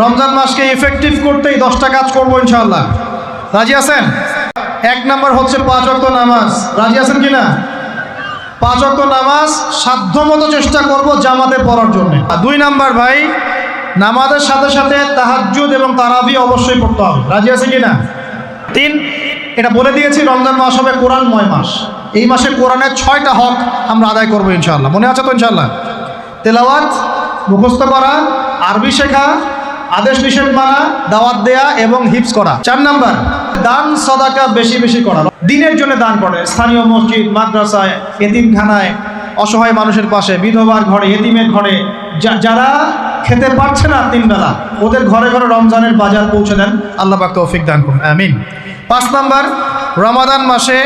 রমজান মাসকে ইফেক্টিভ করতেই 10টা কাজ করবো ইনশাআল্লাহ। রাজি আছেন? 1 নম্বর হচ্ছে 5 ওয়াক্ত নামাজ। রাজি আছেন কি না? 5 ওয়াক্ত নামাজ সাধ্যমতো চেষ্টা করব জামাতে পড়ার জন্য। 2 নম্বর ভাই, নামাজের সাথে সাথে তাহাজ্জুদ এবং তারাবি অবশ্যই পড়তে হবে। রাজি আছে কি না? 3, এটা বলে দিয়েছি, রমজান মাস হবে কোরআনময় মাস। এই মাসে কোরআনের 6টা হক আমরা আদায় করবো ইনশাআল্লাহ। মনে আছে তো ইনশাআল্লাহ? তেলাওয়াত, মুখস্থ করা, আরবি শেখা, আদেশ নিষেধ মানা, দাওয়াত দেয়া এবং হিফজ করা। 4 নাম্বার, দান সদাকা বেশি বেশি করা। দিনের জন্য দান করে, স্থানীয় মসজিদ, মাদ্রাসায়, এতিমখানায়, অসহায় মানুষের পাশে, বিধবার ঘরে, এতিমের ঘরে, যারা খেতে পারছে না 3 বেলা, ওদের ঘরে ঘরে রমজানের বাজার পৌঁছে দেন। আল্লাহ পাক তৌফিক দান করুন, আমিন। 5 নাম্বার, রমাদান মাসে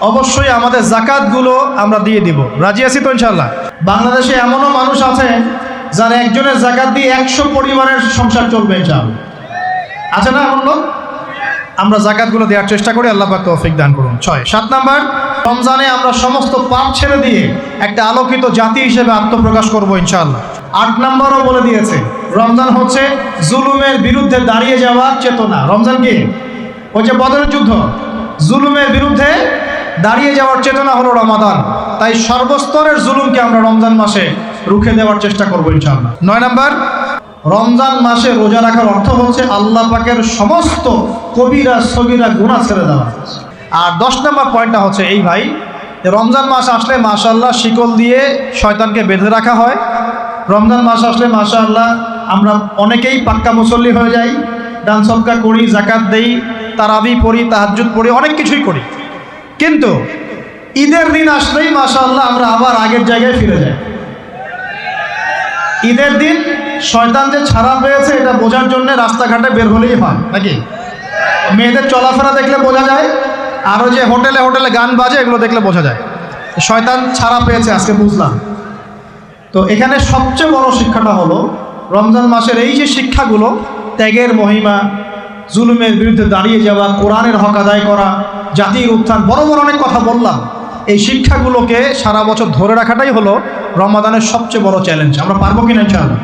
অবশ্যই আমাদের জাকাতগুলো আমরা দিয়ে দিব। রাজি আছি তো ইনশাআল্লাহ? বাংলাদেশে এমনও মানুষ আছে যারা একজনের জাকাত দিয়ে 100 পরিবারের সংসার চলবে ইনশাআল্লাহ। আছে না এমন লোক? আমরা জাকাতগুলো দেওয়ার চেষ্টা করি, আল্লাহ পাক তৌফিক দান করুন। 7 নাম্বার, রমজানে আমরা সমস্ত পাপ ছেড়ে দিয়ে একটা আলোকিত জাতি হিসেবে আত্মপ্রকাশ করবো ইনশাআল্লাহ। 8 নাম্বারও বলে দিয়েছে, রমজান হচ্ছে জুলুমের বিরুদ্ধে দাঁড়িয়ে যাওয়ার চেতনা। রমজান কি? ওই যে বদরের যুদ্ধ, জুলুমের বিরুদ্ধে দাঁড়িয়ে যাওয়ার চেতনা হলো রমাদান। তাই সর্বস্তরের জুলুমকে আমরা রমজান মাসে রুখে দেওয়ার চেষ্টা করবো ইনশাআল্লাহ। 9 নাম্বার, রমজান মাসে রোজা রাখার অর্থ হচ্ছে আল্লাহ পাকের সমস্ত কবিরা সগীরা গুনাহ ছেড়ে দেওয়া। আর 10 নম্বর পয়েন্টটা হচ্ছে এই ভাই, রমজান মাস আসলে মাশাআল্লাহ শিকল দিয়ে শয়তানকে বেঁধে রাখা হয়। রমজান মাস আসলে মাশাআল্লাহ আমরা অনেকেই পাক্কা মুসল্লি হয়ে যাই, দান সদকা করি, জাকাত দেই, তারাবি পড়ি, তাহাজ্জুদ পড়ি, অনেক কিছুই করি। কিন্তু ঈদের দিন আসলেই মাশাআল্লাহ আমরা আবার আগের জায়গায় ফিরে যাই। ঈদের দিন শয়তান যে ছাড়া পেয়েছে এটা বোঝার জন্য রাস্তাঘাটে বের হলেই হয় নাকি? মেয়েদের চলাফেরা দেখলে বোঝা যায়, আরও যে হোটেলে হোটেলে গান বাজে এগুলো দেখলে বোঝা যায় শয়তান ছাড়া পেয়েছে, আজকে বুঝলাম। তো এখানে সবচেয়ে বড় শিক্ষাটা হলো রমজান মাসের এই যে শিক্ষাগুলো, ত্যাগের মহিমা, জুলুমের বিরুদ্ধে দাঁড়িয়ে যাওয়া, কোরআনের হক আদায় করা, জাতির উত্থান, বড় বড় অনেক কথা বললাম। এই শিক্ষাগুলোকে সারা বছর ধরে রাখাটাই হলো রমাদানের সবচেয়ে বড় চ্যালেঞ্জ। আমরা পারবো কিনা ইনশাআল্লাহ?